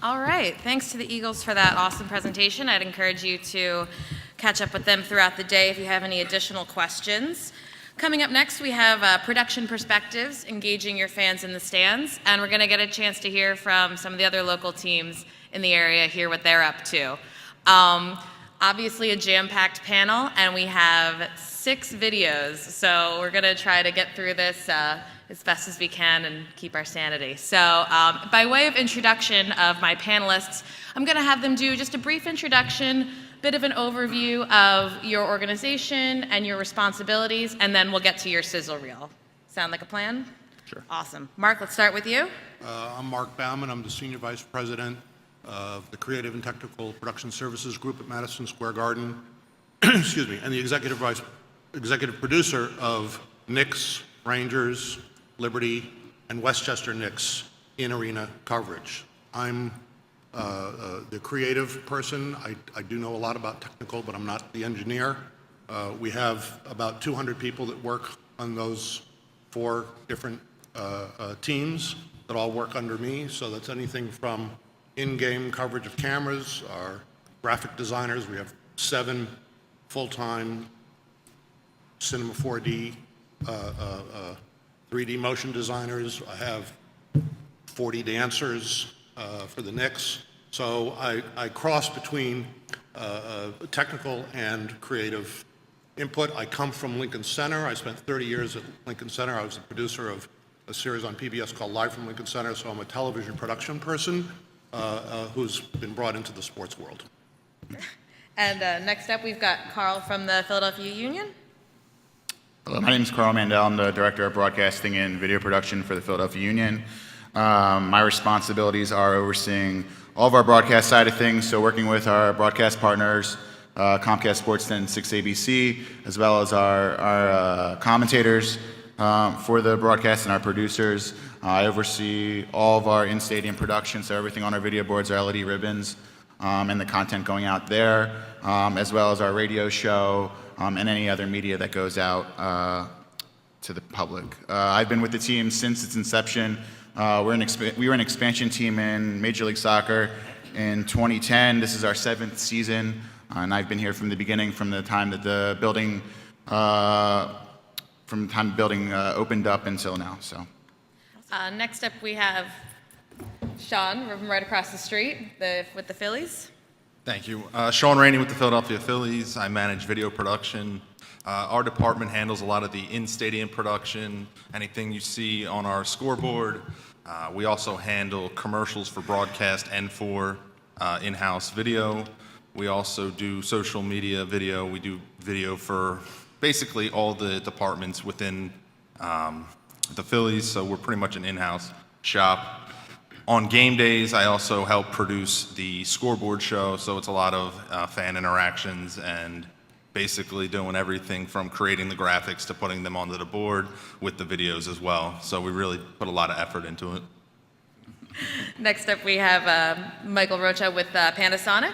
All right, thanks to the Eagles for that awesome presentation. I'd encourage you to catch up with them throughout the day if you have any additional questions. Coming up next, we have production perspectives, engaging your fans in the stands, and we're gonna get a chance to hear from some of the other local teams in the area, hear what they're up to. Obviously a jam-packed panel, and we have 6 videos, so we're gonna try to get through this as best as we can and keep our sanity. So by way of introduction of my panelists, I'm gonna have them do just a brief introduction, bit of an overview of your organization and your responsibilities, and then we'll get to your sizzle reel. Sound like a plan? Sure. Awesome. Marc, let's start with you. I'm Marc Bauman. I'm the Senior Vice President of the Creative and Technical Production Services Group at Madison Square Garden, excuse me, and the executive producer of Knicks, Rangers, Liberty, and Westchester Knicks in-arena coverage. I'm the creative person. I do know a lot about technical, but I'm not the engineer. We have about 200 people that work on those 4 different teams that all work under me. So that's anything from in-game coverage of cameras, our graphic designers. We have 7 full-time Cinema 4D, 3D motion designers. I have 40 dancers for the Knicks. So I cross between technical and creative input. I come from Lincoln Center. I spent 30 years at Lincoln Center. I was the producer of a series on PBS called Live from Lincoln Center, so I'm a television production person who's been brought into the sports world. And next up, we've got Carl from the Philadelphia Union. Hello, my name is Carl Mandell. I'm the Director of Broadcasting and Video Production for the Philadelphia Union. My responsibilities are overseeing all of our broadcast side of things, so working with our broadcast partners, Comcast Sports 10 and 6 ABC, as well as our commentators for the broadcast and our producers. I oversee all of our in-stadium production, so everything on our video boards, our LED ribbons, and the content going out there, as well as our radio show, and any other media that goes out to the public. I've been with the team since its inception. We were an expansion team in Major League Soccer in 2010. This is our 7th season, and I've been here from the beginning, from the time that the building, opened up until now. So. Next up, we have Sean from right across the street with the Phillies. Thank you. Sean Rainey with the Philadelphia Phillies. I manage video production. Our department handles a lot of the in-stadium production, anything you see on our scoreboard. We also handle commercials for broadcast and for in-house video. We also do social media video. We do video for basically all the departments within the Phillies, so we're pretty much an in-house shop. On game days, I also help produce the Scoreboard show, so it's a lot of fan interactions and basically doing everything from creating the graphics to putting them onto the board with the videos as well. So we really put a lot of effort into it. Next up, we have Michael Rocha with Panasonic.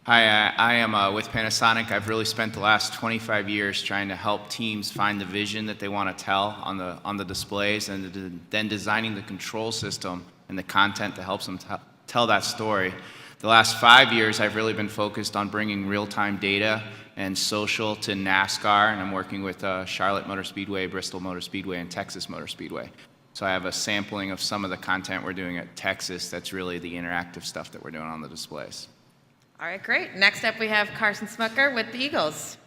Hi, I am with Panasonic. I've really spent the last 25 years trying to help teams find the vision that they want to tell on the displays, and then designing the control system and the content that helps them tell that story. The last 5 years, I've really been focused on bringing real-time data and social to NASCAR, and I'm working with Charlotte Motor Speedway, Bristol Motor Speedway, and Texas Motor Speedway. So I have a sampling of some of the content we're doing at Texas that's really the interactive stuff that we're doing on the displays. All right, great. Next up, we have Carson Smucker with the Eagles.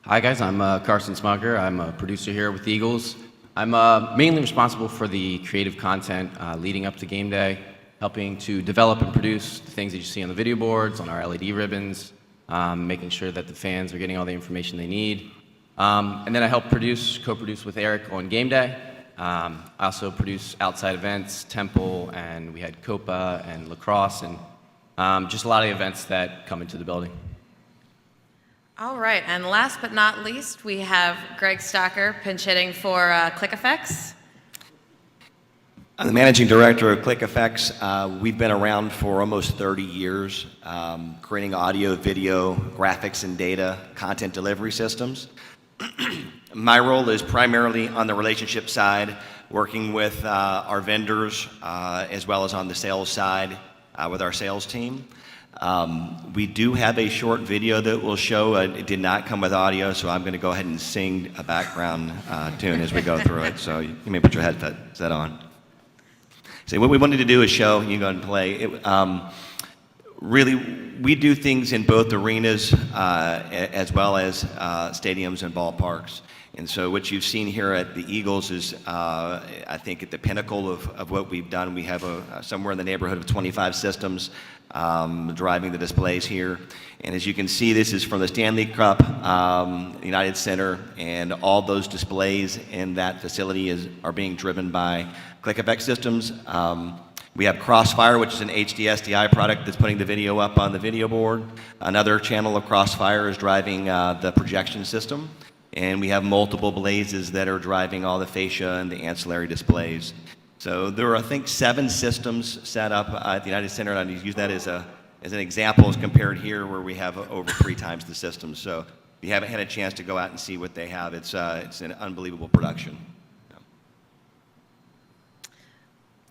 Hi guys, I'm Carson Smucker. I'm a producer here with the Eagles. I'm mainly responsible for the creative content leading up to game day, helping to develop and produce the things that you see on the video boards, on our LED ribbons, making sure that the fans are getting all the information they need. And then I help co-produce with Eric on game day. I also produce outside events, Temple, and we had Copa and lacrosse, and just a lot of events that come into the building. All right, and last but not least, we have Greg Stocker pinch hitting for Click Effects. I'm the managing director of Click Effects. We've been around for almost 30 years, creating audio, video, graphics, and data content delivery systems. My role is primarily on the relationship side working with our vendors as well as on the sales side with our sales team. We do have a short video that will show. It did not come with audio, so I'm going to go ahead and sing a background tune as we go through it. So you may put your headset on. So what we wanted to do is show, you can go ahead and play. Really, we do things in both arenas as well as stadiums and ballparks. And so what you've seen here at the Eagles is, I think, at the pinnacle of what we've done. We have somewhere in the neighborhood of 25 systems driving the displays here. And as you can see, this is from the Stanley Cup United Center, and all those displays in that facility are being driven by ClickFX systems. We have Crossfire, which is an HD SDI product that's putting the video up on the video board. Another channel of Crossfire is driving the projection system. And we have multiple blazes that are driving all the fascia and the ancillary displays. So there are, I think, 7 systems set up at the United Center, and I use that as an example as compared here where we have over 3 times the systems. So if you haven't had a chance to go out and see what they have, it's an unbelievable production.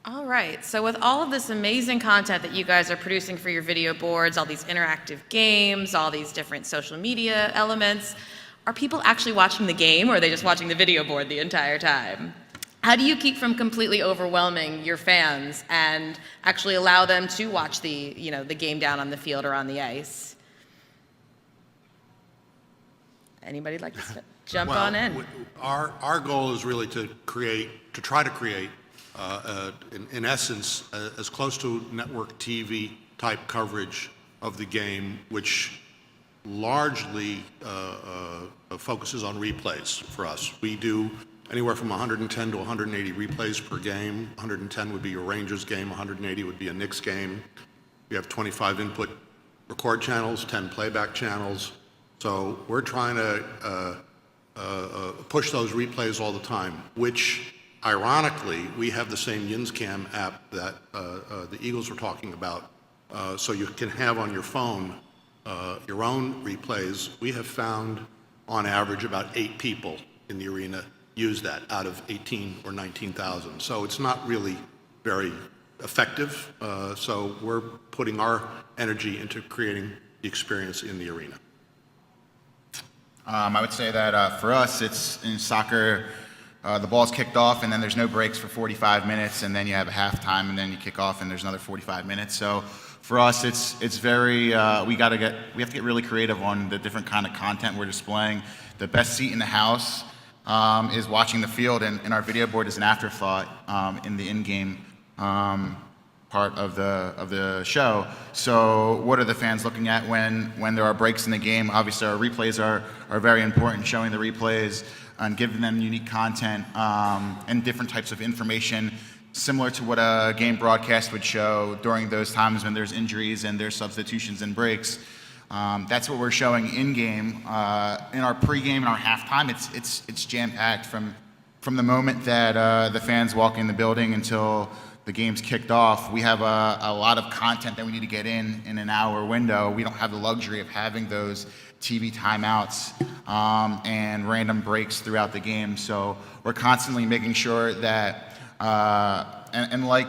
All right, so with all of this amazing content that you guys are producing for your video boards, all these interactive games, all these different social media elements, are people actually watching the game, or are they just watching the video board the entire time? How do you keep from completely overwhelming your fans and actually allow them to watch the game down on the field or on the ice? Anybody like to jump on in? Our goal is really to try to create, in essence, as close to network TV type coverage of the game, which largely focuses on replays for us. We do anywhere from 110 to 180 replays per game. 110 would be your Rangers game, 180 would be a Knicks game. We have 25 input record channels, 10 playback channels. So we're trying to push those replays all the time, which ironically, we have the same YinzCam app that the Eagles were talking about. So you can have on your phone your own replays. We have found on average about 8 people in the arena use that out of 18 or 19,000. So it's not really very effective. So we're putting our energy into creating the experience in the arena. I would say that for us, it's in soccer, the ball's kicked off and then there's no breaks for 45 minutes, and then you have a halftime, and then you kick off and there's another 45 minutes. So for us, it's very, we have to get really creative on the different kind of content we're displaying. The best seat in the house is watching the field, and our video board is an afterthought in the in-game part of the show. So what are the fans looking at when there are breaks in the game? Obviously, our replays are very important, showing the replays and giving them unique content and different types of information, similar to what a game broadcast would show during those times when there's injuries and there's substitutions and breaks. That's what we're showing in-game. In our pregame and our halftime, it's jam-packed from the moment that the fans walk in the building until the game's kicked off. We have a lot of content that we need to get in an hour window. We don't have the luxury of having those TV timeouts and random breaks throughout the game. So we're constantly making sure that, unlike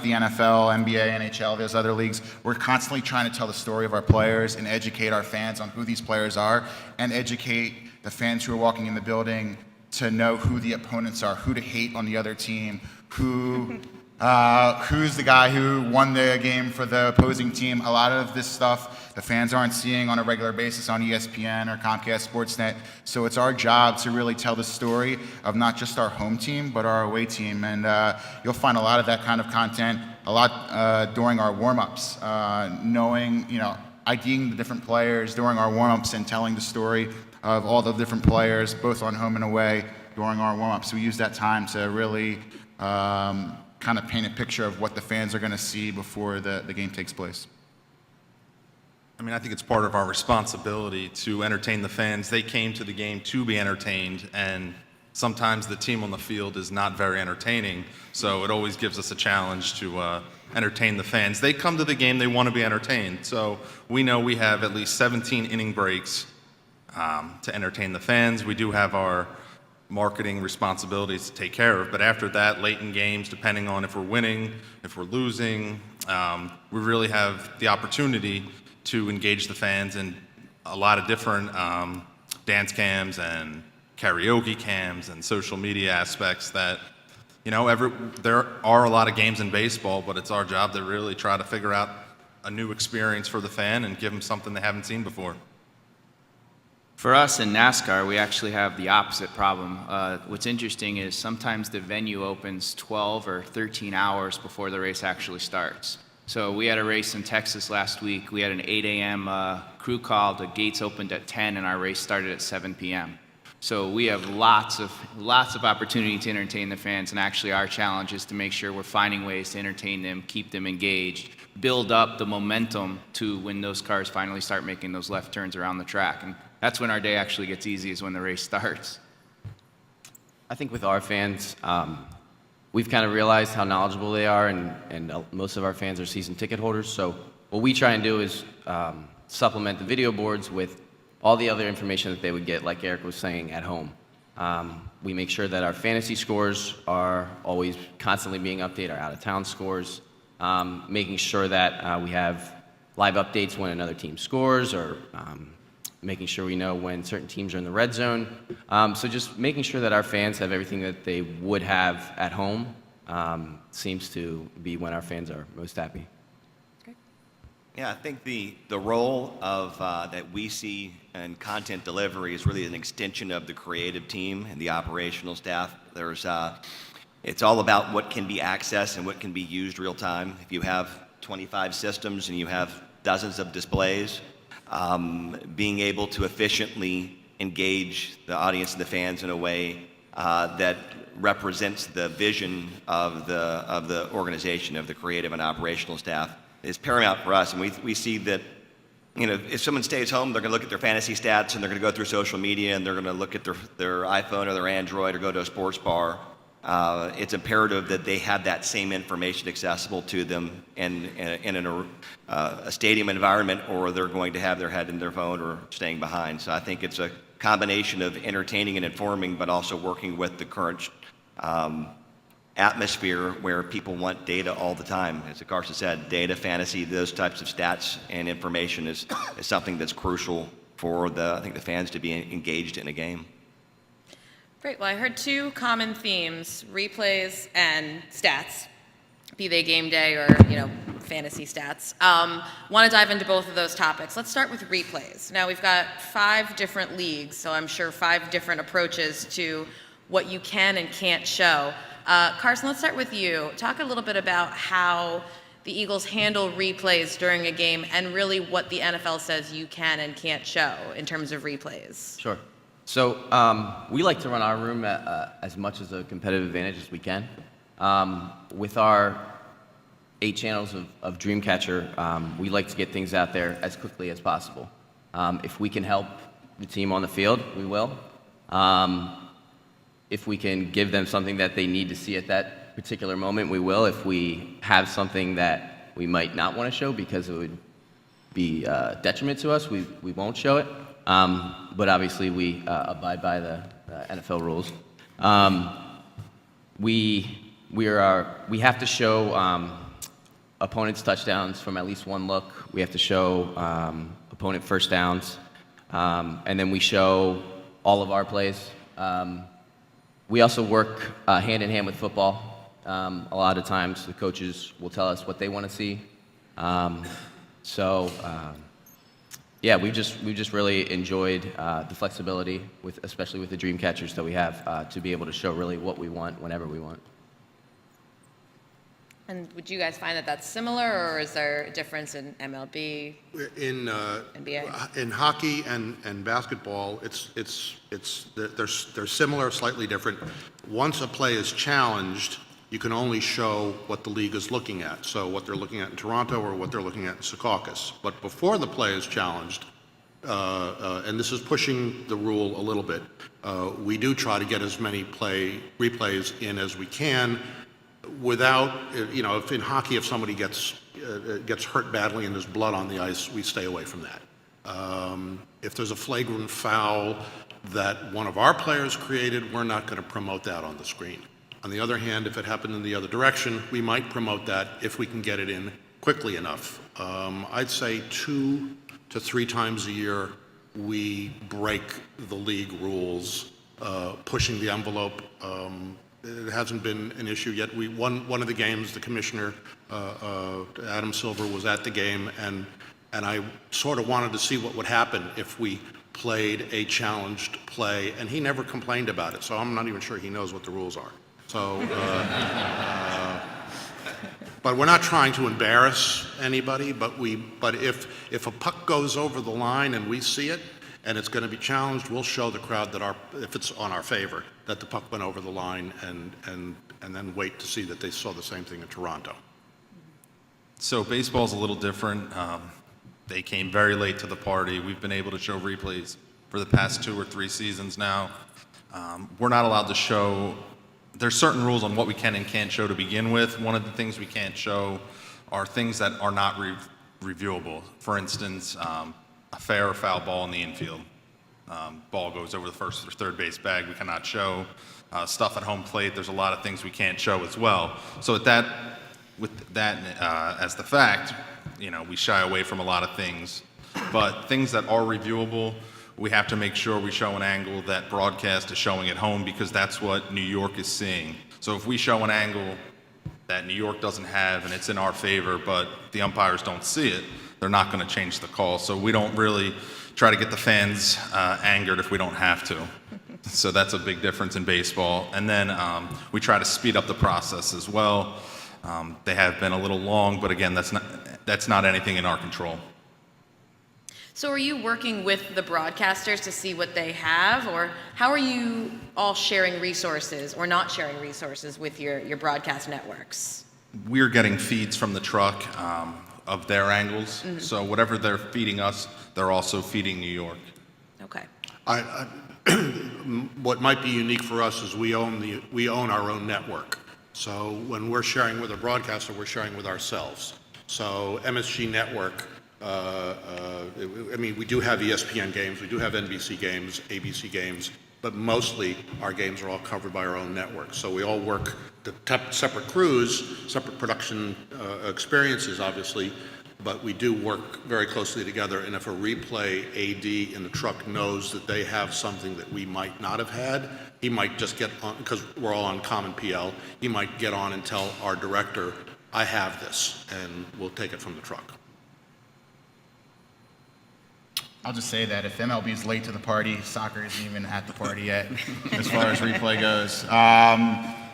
the NFL, NBA, NHL, there's other leagues, we're constantly trying to tell the story of our players and educate our fans on who these players are, and educate the fans who are walking in the building to know who the opponents are, who to hate on the other team, who's the guy who won the game for the opposing team. A lot of this stuff the fans aren't seeing on a regular basis on ESPN or Comcast Sportsnet. So it's our job to really tell the story of not just our home team, but our away team. And you'll find a lot of that kind of content a lot during our warm-ups, knowing, IDing the different players during our warm-ups and telling the story of all the different players, both on home and away, during our warm-ups. We use that time to really kind of paint a picture of what the fans are going to see before the game takes place. I think it's part of our responsibility to entertain the fans. They came to the game to be entertained, and sometimes the team on the field is not very entertaining, so it always gives us a challenge to entertain the fans. They come to the game, they want to be entertained, so we know we have at least 17 inning breaks to entertain the fans. We do have our marketing responsibilities to take care of. But after that, late in games, depending on if we're winning, if we're losing, we really have the opportunity to engage the fans in a lot of different dance cams and karaoke cams and social media aspects that, there are a lot of games in baseball, but it's our job to really try to figure out a new experience for the fan and give them something they haven't seen before. For us in NASCAR, we actually have the opposite problem. What's interesting is sometimes the venue opens 12 or 13 hours before the race actually starts. So we had a race in Texas last week. We had an 8 a.m. Crew call. The gates opened at 10, and our race started at 7 p.m. So we have lots of opportunity to entertain the fans, and actually our challenge is to make sure we're finding ways to entertain them, keep them engaged, build up the momentum to when those cars finally start making those left turns around the track. And that's when our day actually gets easy, is when the race starts. I think with our fans, we've kind of realized how knowledgeable they are, and most of our fans are season ticket holders. So what we try and do is supplement the video boards with all the other information that they would get, like Eric was saying, at home. We make sure that our fantasy scores are always constantly being updated, our out-of-town scores, making sure that we have live updates when another team scores, or making sure we know when certain teams are in the red zone. So just making sure that our fans have everything that they would have at home seems to be when our fans are most happy. Yeah, I think the role of that we see in content delivery is really an extension of the creative team and the operational staff. It's all about what can be accessed and what can be used real time. If you have 25 systems and you have dozens of displays, being able to efficiently engage the audience and the fans in a way that represents the vision of the organization, of the creative and operational staff, is paramount for us. And we see that, if someone stays home, they're going to look at their fantasy stats, and they're going to go through social media, and they're going to look at their iPhone or their Android, or go to a sports bar. It's imperative that they have that same information accessible to them in a stadium environment, or they're going to have their head in their phone or staying behind. So I think it's a combination of entertaining and informing, but also working with the current atmosphere where people want data all the time. As Carson said, data, fantasy, those types of stats and information is something that's crucial for I think the fans to be engaged in a game. Great. Well, I heard two common themes: replays and stats, be they game day or fantasy stats. Want to dive into both of those topics. Let's start with replays. Now, we've got 5 different leagues, so I'm sure 5 different approaches to what you can and can't show. Carson, let's start with you. Talk a little bit about how the Eagles handle replays during a game, and really what the NFL says you can and can't show in terms of replays. Sure. So we like to run our room as much as a competitive advantage as we can. With our 8 channels of Dreamcatcher, we like to get things out there as quickly as possible. If we can help the team on the field, we will. If we can give them something that they need to see at that particular moment, we will. If we have something that we might not want to show because it would be a detriment to us, we won't show it. But obviously we abide by the NFL rules. We have to show opponents' touchdowns from at least one look. We have to show opponent first downs, and then we show all of our plays. We also work hand in hand with football. A lot of times the coaches will tell us what they want to see. Yeah, we've just really enjoyed the flexibility, especially with the dream catchers that we have, to be able to show really what we want whenever we want. And would you guys find that that's similar, or is there a difference in MLB, NBA? In hockey and basketball, they're similar, slightly different. Once a play is challenged, you can only show what the league is looking at. So what they're looking at in Toronto or what they're looking at in Secaucus. But before the play is challenged, and this is pushing the rule a little bit, we do try to get as many replays in as we can without, if in hockey, if somebody gets hurt badly and there's blood on the ice, we stay away from that. If there's a flagrant foul that one of our players created, we're not going to promote that on the screen. On the other hand, if it happened in the other direction, we might promote that if we can get it in quickly enough. I'd say 2 to 3 times a year we break the league rules, pushing the envelope. It hasn't been an issue yet. We won one of the games. The commissioner, Adam Silver, was at the game, and I sort of wanted to see what would happen if we played a challenged play, and he never complained about it, so I'm not even sure he knows what the rules are. So, but we're not trying to embarrass anybody, but if a puck goes over the line and we see it, and it's going to be challenged, we'll show the crowd that if it's on our favor, that the puck went over the line, and then wait to see that they saw the same thing in Toronto. So baseball's a little different. They came very late to the party. We've been able to show replays for the past 2 or 3 seasons now. We're not allowed to show. There's certain rules on what we can and can't show to begin with. One of the things we can't show are things that are not reviewable. For instance, a fair or foul ball in the infield. Ball goes over the first or third base bag, we cannot show. Stuff at home plate, there's a lot of things we can't show as well. So with that as the fact, we shy away from a lot of things. But things that are reviewable, we have to make sure we show an angle that broadcast is showing at home, because that's what New York is seeing. So if we show an angle that New York doesn't have and it's in our favor, but the umpires don't see it, they're not going to change the call. So we don't really try to get the fans angered if we don't have to. So that's a big difference in baseball. And then we try to speed up the process as well. They have been a little long, but again, that's not anything in our control. So are you working with the broadcasters to see what they have, or how are you all sharing resources or not sharing resources with your broadcast networks? We're getting feeds from the truck of their angles. Mm-hmm. So whatever they're feeding us, they're also feeding New York. Okay. What might be unique for us is we own our own network. So when we're sharing with a broadcaster, we're sharing with ourselves. So MSG Network, we do have ESPN games, we do have NBC games, ABC games, but mostly our games are all covered by our own network. So we all work the separate crews, separate production experiences, obviously, but we do work very closely together. And if a replay AD in the truck knows that they have something that we might not have had, he might just get on, because we're all on common PL, he might get on and tell our director, I have this, and we'll take it from the truck. I'll just say that if MLB is late to the party, soccer isn't even at the party yet, as far as replay goes.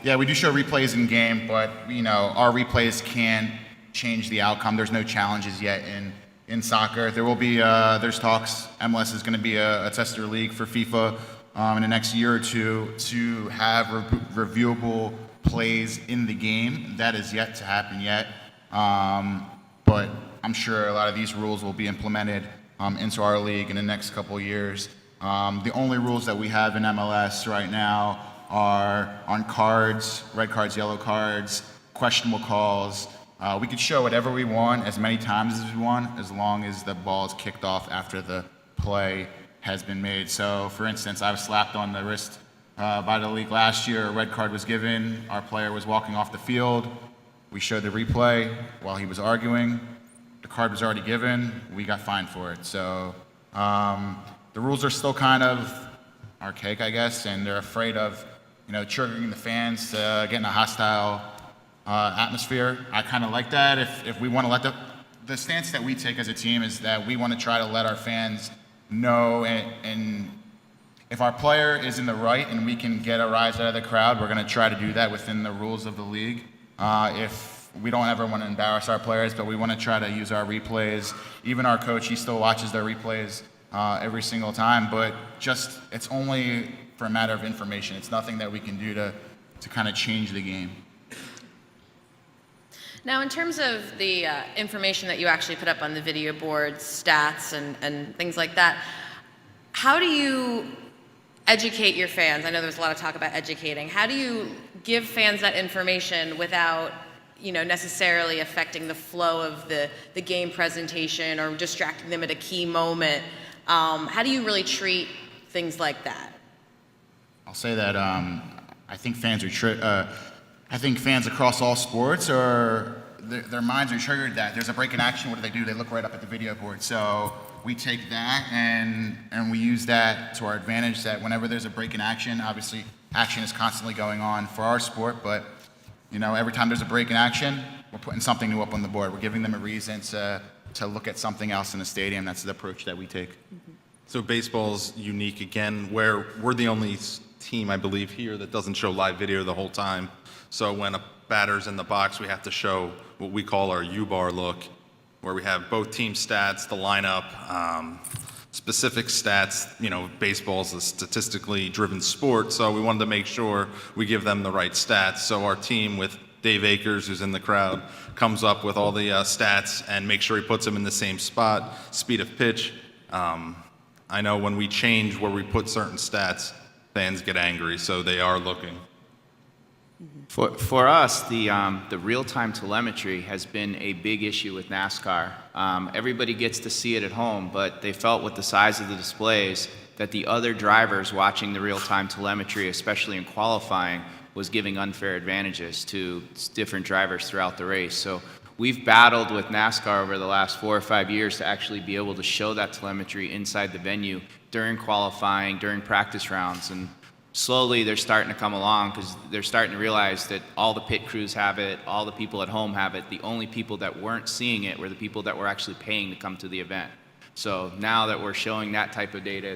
Yeah, we do show replays in game, but our replays can't change the outcome. There's no challenges yet in soccer. There will be there's talks. MLS is going to be a tester league for FIFA in the next year or two to have reviewable plays in the game. That is yet to happen yet, but I'm sure a lot of these rules will be implemented into our league in the next couple of years. The only rules that we have in MLS right now are on cards, red cards, yellow cards, questionable calls. We could show whatever we want as many times as we want, as long as the ball is kicked off after the play has been made. So, for instance, I was slapped on the wrist by the league last year. A red card was given. Our player was walking off the field. We showed the replay while he was arguing. The card was already given. We got fined for it. So the rules are still kind of archaic, I guess, and they're afraid of, triggering the fans to get in a hostile atmosphere. I kind of like that. If we want to let the stance that we take as a team is that we want to try to let our fans know, and if our player is in the right and we can get a rise out of the crowd, we're going to try to do that within the rules of the league. If we don't ever want to embarrass our players, but we want to try to use our replays. Even our coach, he still watches their replays every single time, but it's only for a matter of information. It's nothing that we can do to kind of change the game. Now, in terms of the information that you actually put up on the video boards, stats and things like that, how do you educate your fans? I know there's a lot of talk about educating. How do you give fans that information without necessarily affecting the flow of the game presentation or distracting them at a key moment. How do you really treat things like that? I'll say that I think fans across all sports are their minds are triggered that there's a break in action. What do? They look right up at the video board. So we take that and we use that to our advantage. That whenever there's a break in action, obviously action is constantly going on for our sport, but every time there's a break in action, we're putting something new up on the board. We're giving them a reason to look at something else in the stadium. That's the approach that we take. So baseball's unique again, where we're the only team, I believe, here that doesn't show live video the whole time. So when a batter's in the box, we have to show what we call our U-bar look, where we have both team stats, the lineup, specific stats. Baseball's a statistically driven sport, so we wanted to make sure we give them the right stats. So our team with Dave Akers, who's in the crowd, comes up with all the stats and make sure he puts them in the same spot, speed of pitch. I know when we change where we put certain stats, fans get angry, so they are looking. For us, the real-time telemetry has been a big issue with NASCAR. Everybody gets to see it at home, but they felt with the size of the displays that the other drivers watching the real-time telemetry, especially in qualifying, was giving unfair advantages to different drivers throughout the race. So we've battled with NASCAR over the last 4 or 5 years to actually be able to show that telemetry inside the venue during qualifying, during practice rounds, and slowly they're starting to come along because they're starting to realize that all the pit crews have it, all the people at home have it. The only people that weren't seeing it were the people that were actually paying to come to the event. So now that we're showing that type of data,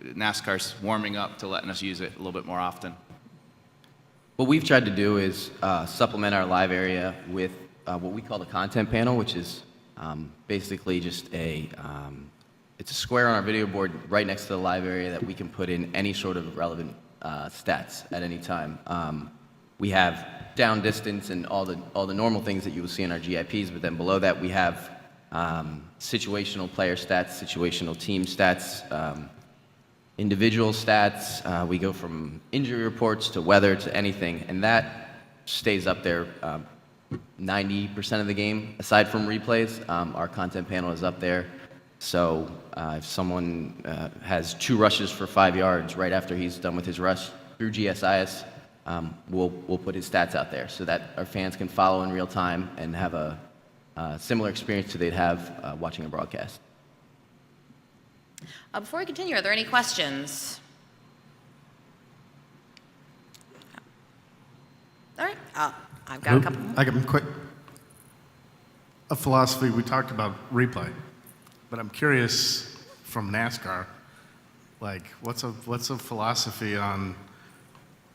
NASCAR's warming up to letting us use it a little bit more often. What we've tried to do is supplement our live area with what we call the content panel, which is basically just it's a square on our video board right next to the live area that we can put in any sort of relevant stats at any time. We have down distance and all the normal things that you will see in our GIPs, but then below that we have situational player stats, situational team stats, individual stats. We go from injury reports to weather to anything, and that stays up there 90% of the game. Aside from replays, our content panel is up there. So if someone has 2 rushes for 5 yards right after he's done with his rush through GSIS, we'll put his stats out there so that our fans can follow in real time and have a similar experience to they'd have watching a broadcast. Before we continue, are there any questions? All right, I've got a couple more. I got a quick. A philosophy, we talked about replay, but I'm curious from NASCAR, like what's a philosophy on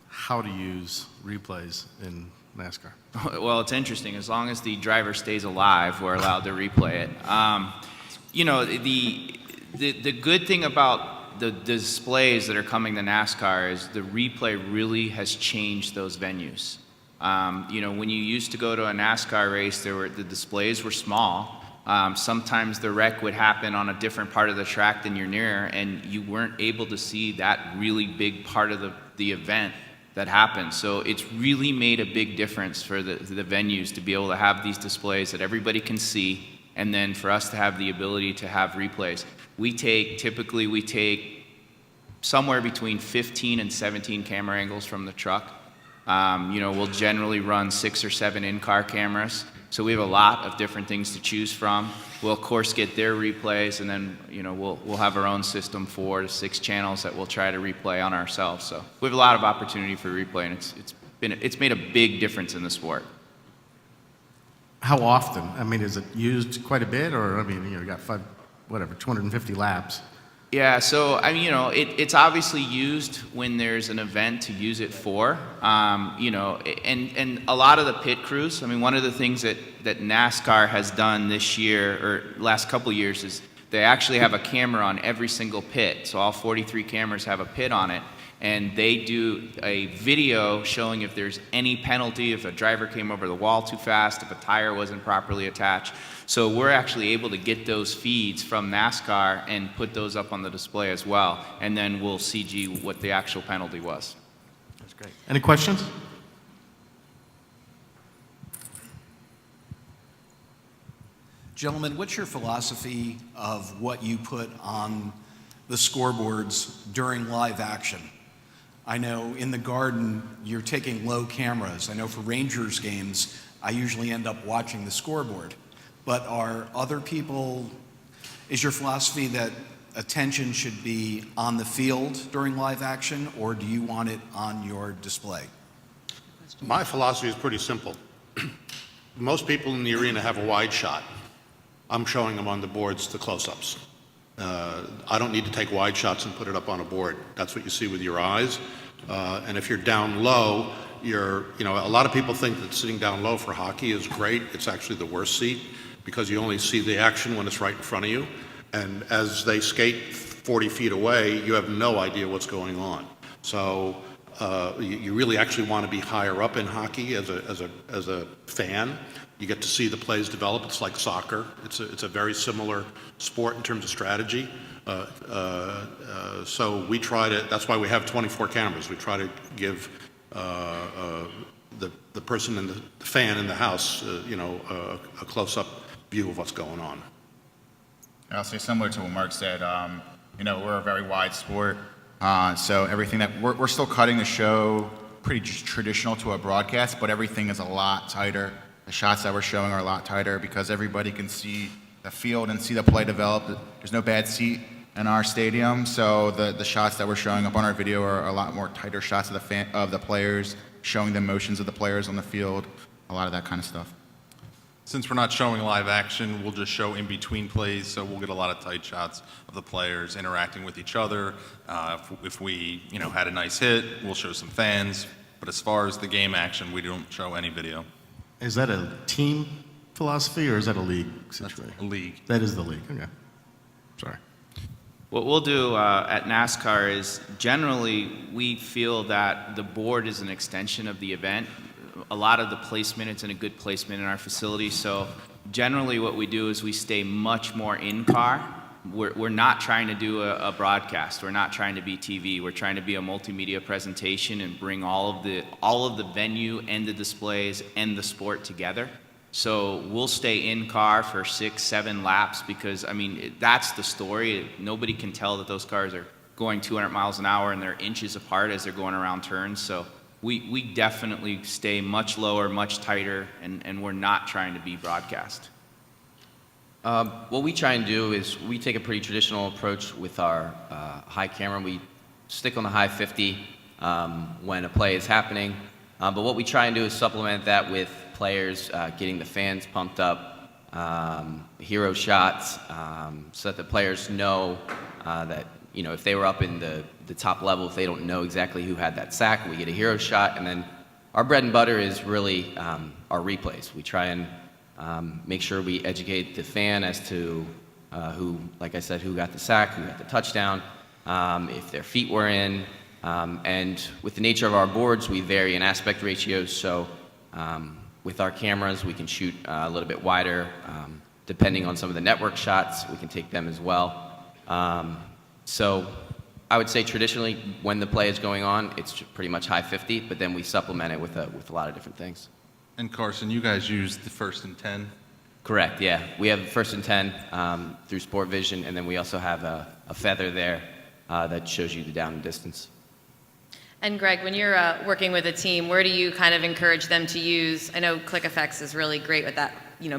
how to use replays in NASCAR? Well, it's interesting. As long as the driver stays alive, we're allowed to replay it. The good thing about the displays that are coming to NASCAR is the replay really has changed those venues. When you used to go to a NASCAR race, the displays were small. Sometimes the wreck would happen on a different part of the track than you're near, and you weren't able to see that really big part of the event that happened. So it's really made a big difference for the venues to be able to have these displays that everybody can see, and then for us to have the ability to have replays. Typically we take somewhere between 15 and 17 camera angles from the truck. We'll generally run 6 or 7 in-car cameras. So we have a lot of different things to choose from. We'll of course get their replays, and then we'll have our own system, 4 to 6 channels that we'll try to replay on ourselves. So we have a lot of opportunity for replay, and it's made a big difference in the sport. How often? I mean, is it used quite a bit, or you got 250 laps? Yeah, so it's obviously used when there's an event to use it for, and a lot of the pit crews. One of the things that NASCAR has done this year or last couple of years is they actually have a camera on every single pit. So all 43 cameras have a pit on it, and they do a video showing if there's any penalty, if a driver came over the wall too fast, if a tire wasn't properly attached. So we're actually able to get those feeds from NASCAR and put those up on the display as well, and then we'll CG what the actual penalty was. That's great. Any questions? Gentlemen, what's your philosophy of what you put on the scoreboards during live action? I know in the Garden, you're taking low cameras. I know for Rangers games, I usually end up watching the scoreboard. But are other people, is your philosophy that attention should be on the field during live action, or do you want it on your display? My philosophy is pretty simple. Most people in the arena have a wide shot. I'm showing them on the boards the close-ups. I don't need to take wide shots and put it up on a board. That's what you see with your eyes. And if you're down low, a lot of people think that sitting down low for hockey is great. It's actually the worst seat because you only see the action when it's right in front of you. And as they skate 40 feet away, you have no idea what's going on. So you really actually want to be higher up in hockey as a fan. You get to see the plays develop. It's like soccer. It's a very similar sport in terms of strategy. So we try to, that's why we have 24 cameras. We try to give the person and the fan in the house, a close-up view of what's going on. I'll say similar to what Marc said, we're a very wide sport. So everything that, we're still cutting the show pretty traditional to a broadcast, but everything is a lot tighter. The shots that we're showing are a lot tighter because everybody can see the field and see the play develop. There's no bad seat in our stadium, so the shots that we're showing up on our video are a lot more tighter shots of the players, showing the motions of the players on the field, a lot of that kind of stuff. Since we're not showing live action, we'll just show in between plays, so we'll get a lot of tight shots of the players interacting with each other. If we, had a nice hit, we'll show some fans. But as far as the game action, we don't show any video. Is that a team philosophy or is that a league situation? That's a league. That is the league. Okay. Sorry. What we'll do at NASCAR is generally we feel that the board is an extension of the event. A lot of the placement, it's in a good placement in our facility. So generally what we do is we stay much more in car. We're not trying to do a broadcast. We're not trying to be TV. We're trying to be a multimedia presentation and bring all of the venue and the displays and the sport together. So we'll stay in car for 6-7 laps because, that's the story. Nobody can tell that those cars are going 200 miles an hour and they're inches apart as they're going around turns. So we definitely stay much lower, much tighter, and we're not trying to be broadcast. What we try and do is we take a pretty traditional approach with our high camera. We stick on the high 50 when a play is happening. But what we try and do is supplement that with players getting the fans pumped up, hero shots, so that the players know that, if they were up in the top level, if they don't know exactly who had that sack, we get a hero shot. And then our bread and butter is really our replays. We try and make sure we educate the fan as to who, like I said, who got the sack, who got the touchdown, if their feet were in. And with the nature of our boards, we vary in aspect ratios. So with our cameras, we can shoot a little bit wider. Depending on some of the network shots, we can take them as well. So I would say traditionally, when the play is going on, it's pretty much high 50, but then we supplement it with a lot of different things. And Carson, you guys use the 1st and 10? Correct, yeah. We have 1st and 10 through Sport Vision, and then we also have a feather there that shows you the down and distance. And Greg, when you're working with a team, where do you kind of encourage them to use? I know Click Effects is really great with that,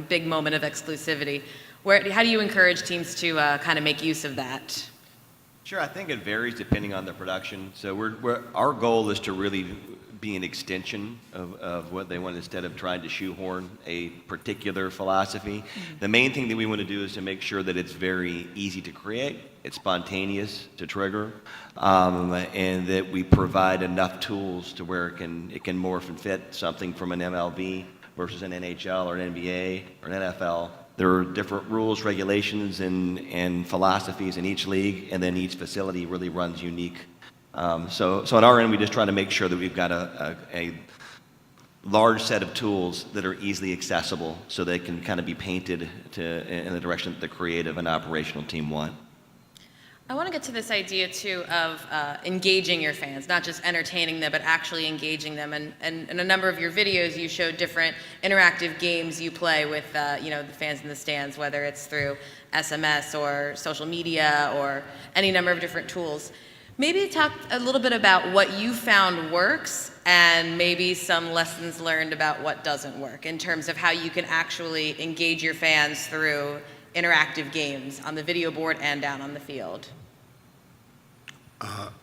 big moment of exclusivity. How do you encourage teams to kind of make use of that? Sure, I think it varies depending on the production. So our goal is to really be an extension of what they want instead of trying to shoehorn a particular philosophy. The main thing that we want to do is to make sure that it's very easy to create, it's spontaneous to trigger, and that we provide enough tools to where it can morph and fit something from an MLB versus an NHL or an NBA or an NFL. There are different rules, regulations, and philosophies in each league, and then each facility really runs unique. So on our end, we just try to make sure that we've got a large set of tools that are easily accessible so they can kind of be painted in the direction that the creative and operational team want. I want to get to this idea too of engaging your fans, not just entertaining them, but actually engaging them. And in a number of your videos, you showed different interactive games you play with, the fans in the stands, whether it's through SMS or social media or any number of different tools. Maybe talk a little bit about what you found works and maybe some lessons learned about what doesn't work in terms of how you can actually engage your fans through interactive games on the video board and down on the field.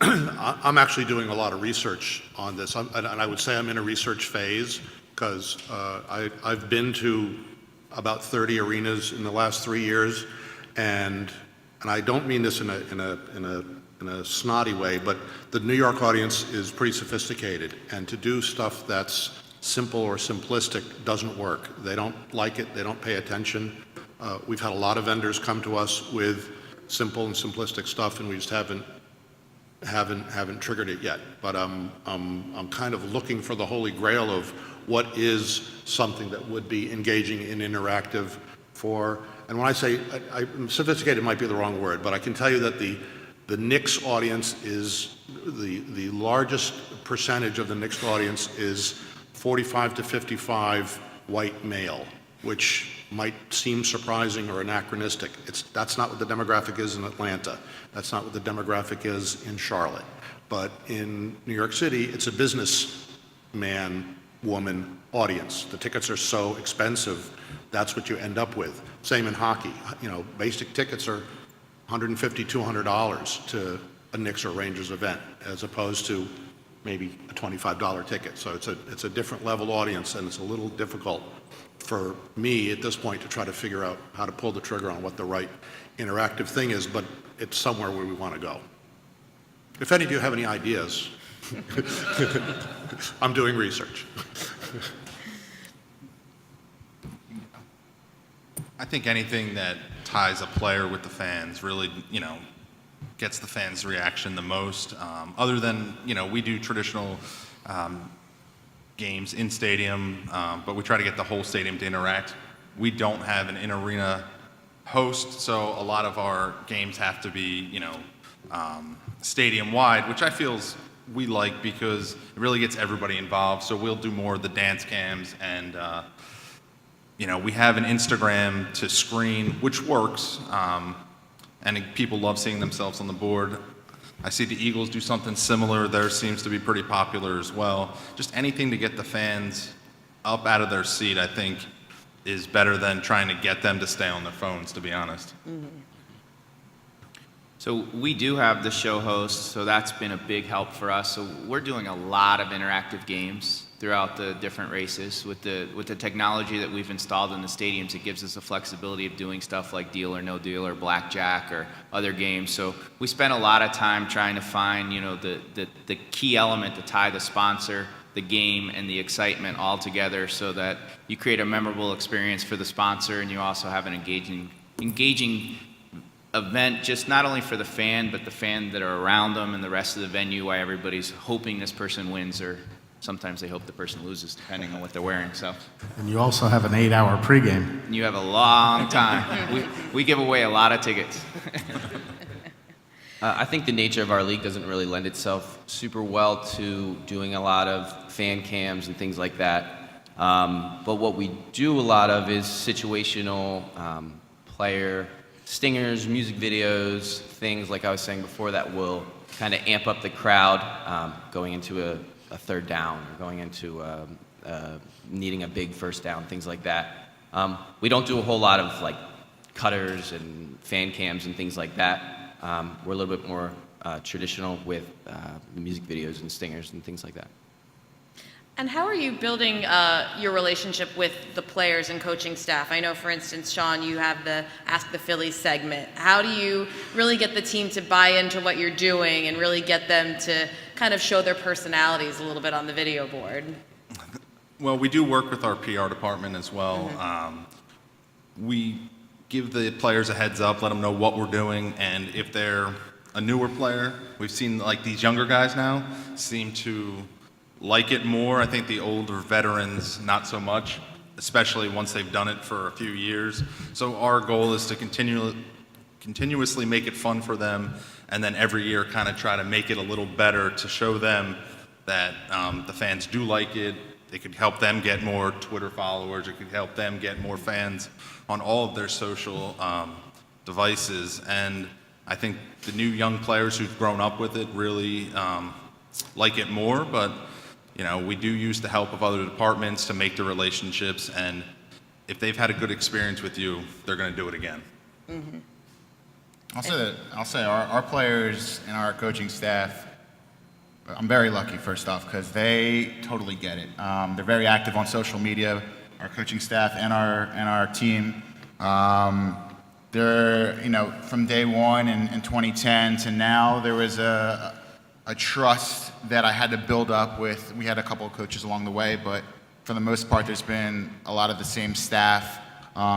I'm actually doing a lot of research on this, and I would say I'm in a research phase because I've been to about 30 arenas in the last 3 years, and I don't mean this in a snotty way, but the New York audience is pretty sophisticated, and to do stuff that's simple or simplistic doesn't work. They don't like it. They don't pay attention. We've had a lot of vendors come to us with simple and simplistic stuff, and we just haven't triggered it yet. But I'm kind of looking for the holy grail of what is something that would be engaging and interactive for. And when I say sophisticated, might be the wrong word, but I can tell you that the Knicks audience is the largest percentage of the Knicks audience is 45 to 55 white male, which might seem surprising or anachronistic. That's not what the demographic is in Atlanta. That's not what the demographic is in Charlotte. But in New York City, it's a businessman, woman audience. The tickets are so expensive, that's what you end up with. Same in hockey. Basic tickets are $150, $200 to a Knicks or Rangers event, as opposed to maybe a $25 ticket. So it's a different level audience, and it's a little difficult for me at this point to try to figure out how to pull the trigger on what the right interactive thing is, but it's somewhere where we want to go. If any of you have any ideas, I'm doing research. I think anything that ties a player with the fans really, gets the fans' reaction the most. Other than, we do traditional games in stadium, but we try to get the whole stadium to interact. We don't have an in-arena host, so a lot of our games have to be, stadium-wide, which I feel we like because it really gets everybody involved. So we'll do more of the dance cams, and we have an Instagram to screen, which works, and people love seeing themselves on the board. I see the Eagles do something similar. Theirs seems to be pretty popular as well. Just anything to get the fans up out of their seat, I think, is better than trying to get them to stay on their phones, to be honest. Mm-hmm. So we do have the show host, so that's been a big help for us. So we're doing a lot of interactive games throughout the different races. With the technology that we've installed in the stadiums, it gives us the flexibility of doing stuff like Deal or No Deal or Blackjack or other games. So we spent a lot of time trying to find, the key element to tie the sponsor, the game, and the excitement all together so that you create a memorable experience for the sponsor, and you also have an engaging event, just not only for the fan, but the fan that are around them and the rest of the venue, while everybody's hoping this person wins, or sometimes they hope the person loses, depending on what they're wearing. So, And you also have an 8-hour pregame. and you have a long time. We give away a lot of tickets. I think the nature of our league doesn't really lend itself super well to doing a lot of fan cams and things like that. But what we do a lot of is situational player stingers, music videos, things like I was saying before that will kind of amp up the crowd going into a third down, or going into needing a big first down, things like that. We don't do a whole lot of like cutters and fan cams and things like that. We're a little bit more traditional with music videos and stingers and things like that. And how are you building your relationship with the players and coaching staff? I know, for instance, Sean, you have the Ask the Phillies segment. How do you really get the team to buy into what you're doing and really get them to kind of show their personalities a little bit on the video board? Well, we do work with our PR department as well. Mm-hmm. We give the players a heads up, let them know what we're doing, and if they're a newer player, we've seen like these younger guys now seem to like it more. I think the older veterans, not so much, especially once they've done it for a few years. So our goal is to continue continuously make it fun for them, and then every year kind of try to make it a little better to show them that the fans do like it. It could help them get more Twitter followers. It could help them get more fans on all of their social devices. And I think the new young players who've grown up with it really like it more. But you know, we do use the help of other departments to make the relationships. And if they've had a good experience with you, they're going to do it again. Mm-hmm. I'll say our players and our coaching staff, I'm very lucky, first off, because they totally get it. They're very active on social media, our coaching staff and our team. They're, you know, from day one in 2010 to now, there was a trust that I had to build up with. We had a couple of coaches along the way, but for the most part, there's been a lot of the same staff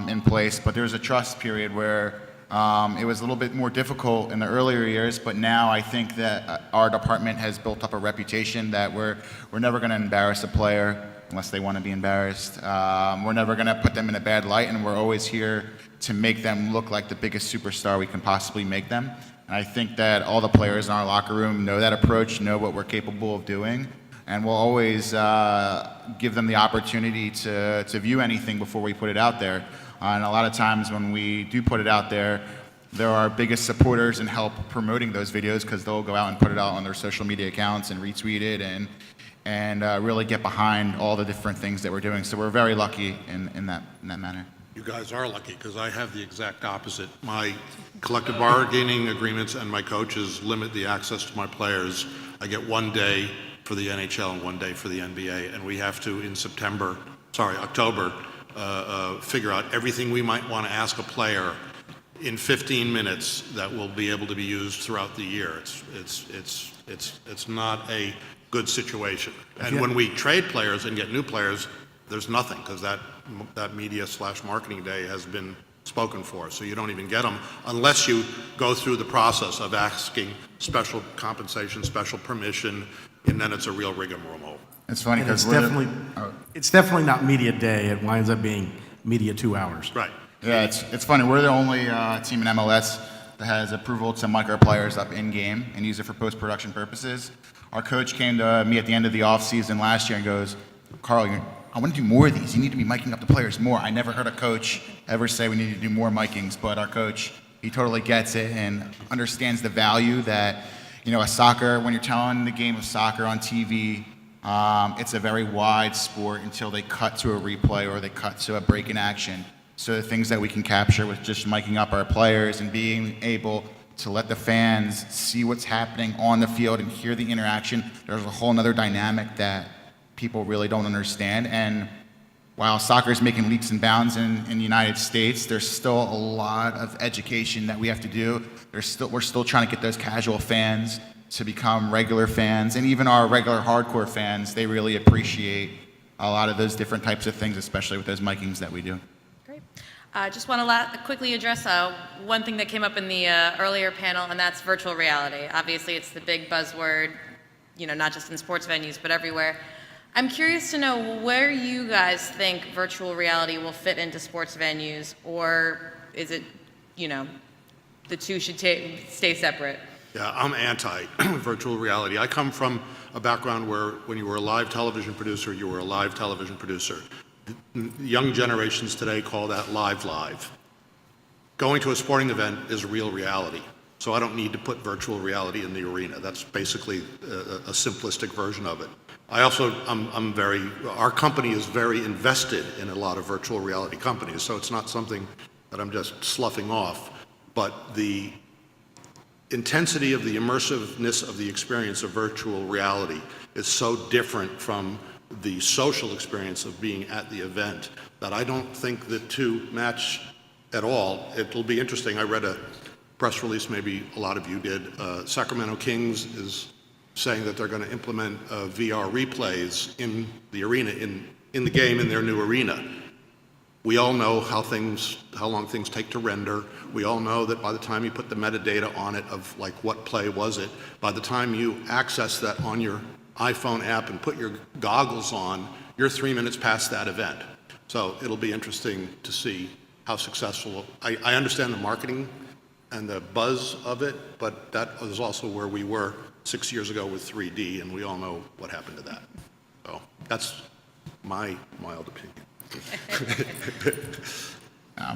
in place. But there was a trust period where it was a little bit more difficult in the earlier years, but now I think that our department has built up a reputation that we're never going to embarrass a player unless they want to be embarrassed. We're never going to put them in a bad light, and we're always here to make them look like the biggest superstar we can possibly make them. And I think that all the players in our locker room know that approach, know what we're capable of doing, and we'll always give them the opportunity to view anything before we put it out there. And a lot of times when we do put it out there, they're our biggest supporters and help promoting those videos because they'll go out and put it out on their social media accounts and retweet it and really get behind all the different things that we're doing. So we're very lucky in that manner. You guys are lucky because I have the exact opposite. My collective bargaining agreements and my coaches limit the access to my players. I get 1 day for the NHL and 1 day for the NBA, and we have to in October, figure out everything we might want to ask a player in 15 minutes that will be able to be used throughout the year. It's not a good situation. And when we trade players and get new players, there's nothing because that media/marketing day has been spoken for. So you don't even get them unless you go through the process of asking special compensation, special permission, and then it's a real rigmarole. It's funny because it's definitely not media day. It winds up being media 2 hours. Right. Yeah, it's funny. We're the only team in MLS that has approval to mic our players up in-game and use it for post-production purposes. Our coach came to me at the end of the offseason last year and goes, Carl, I want to do more of these. You need to be micing up the players more. I never heard a coach ever say we need to do more micings, but our coach, he totally gets it and understands the value that, you know, when you're telling the game of soccer on TV, it's a very wide sport until they cut to a replay or they cut to a break in action. So the things that we can capture with just miking up our players and being able to let the fans see what's happening on the field and hear the interaction, there's a whole other dynamic that people really don't understand. And while soccer is making leaps and bounds in the United States, there's still a lot of education that we have to do. We're still trying to get those casual fans to become regular fans, and even our regular hardcore fans, they really appreciate a lot of those different types of things, especially with those micings that we do. Great. Just want to quickly address one thing that came up in the earlier panel, and that's virtual reality. Obviously, it's the big buzzword, you know, not just in sports venues, but everywhere. I'm curious to know where you guys think virtual reality will fit into sports venues, or is it, you know, the two should stay separate? Yeah, I'm anti-virtual reality. I come from a background where when you were a live television producer, you were a live television producer. The young generations today call that live. Going to a sporting event is real reality. So I don't need to put virtual reality in the arena. That's basically a simplistic version of it. Our company is very invested in a lot of virtual reality companies, so it's not something that I'm just sloughing off. But the intensity of the immersiveness of the experience of virtual reality is so different from the social experience of being at the event that I don't think the two match at all. It'll be interesting. I read a press release, maybe a lot of you did. Sacramento Kings is saying that they're going to implement VR replays in the arena, in the game, in their new arena. We all know how long things take to render. We all know that by the time you put the metadata on it of like what play was it, by the time you access that on your iPhone app and put your goggles on, you're 3 minutes past that event. So it'll be interesting to see how successful. I understand the marketing and the buzz of it, but that was also where we were 6 years ago with 3D, and we all know what happened to that. So that's my mild opinion.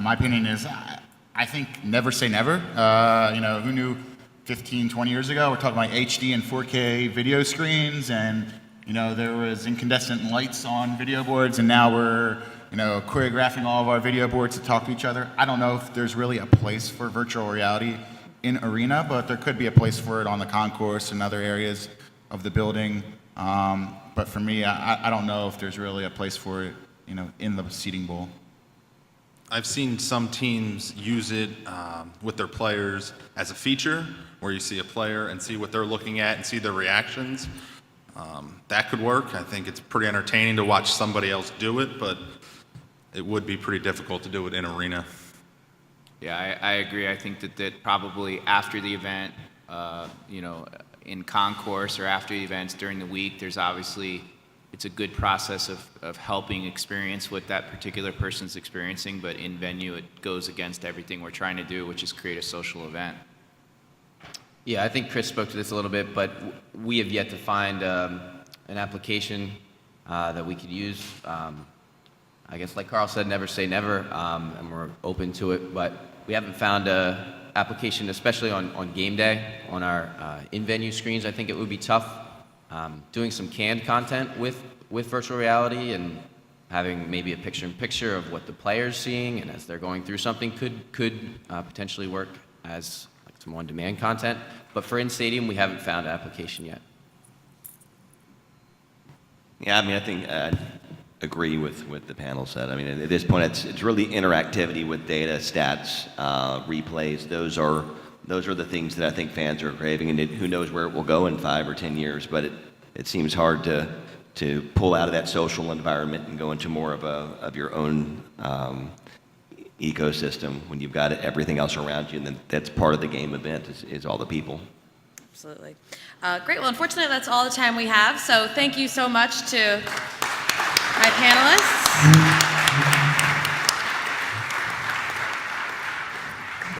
My opinion is, I think never say never. Who knew 15, 20 years ago, we're talking about HD and 4K video screens, and, there was incandescent lights on video boards, and now we're, choreographing all of our video boards to talk to each other. I don't know if there's really a place for virtual reality in arena, but there could be a place for it on the concourse and other areas of the building. But for me, I don't know if there's really a place for it, in the seating bowl. I've seen some teams use it with their players as a feature, where you see a player and see what they're looking at and see their reactions. That could work. I think it's pretty entertaining to watch somebody else do it, but it would be pretty difficult to do it in arena. Yeah, I agree. I think that probably after the event, in concourse or after the events during the week, there's obviously, it's a good process of helping experience what that particular person's experiencing, but in venue it goes against everything we're trying to do, which is create a social event. Yeah, I think Chris spoke to this a little bit, but we have yet to find an application that we could use. I guess like Carl said, never say never, and we're open to it, but we haven't found an application, especially on game day, on our in-venue screens. I think it would be tough. Doing some canned content with virtual reality and having maybe a picture-in-picture of what the player's seeing and as they're going through something could potentially work as like some on-demand content. But for in-stadium, we haven't found an application yet. Yeah, I think agree with the panel said. At this point, it's really interactivity with data, stats, replays. Those are the things that I think fans are craving, and who knows where it will go in 5 or 10 years. But it seems hard to pull out of that social environment and go into more of your own ecosystem when you've got everything else around you, and then that's part of the game event is all the people. Absolutely. Great. Well, unfortunately, that's all the time we have. So thank you so much to my panelists.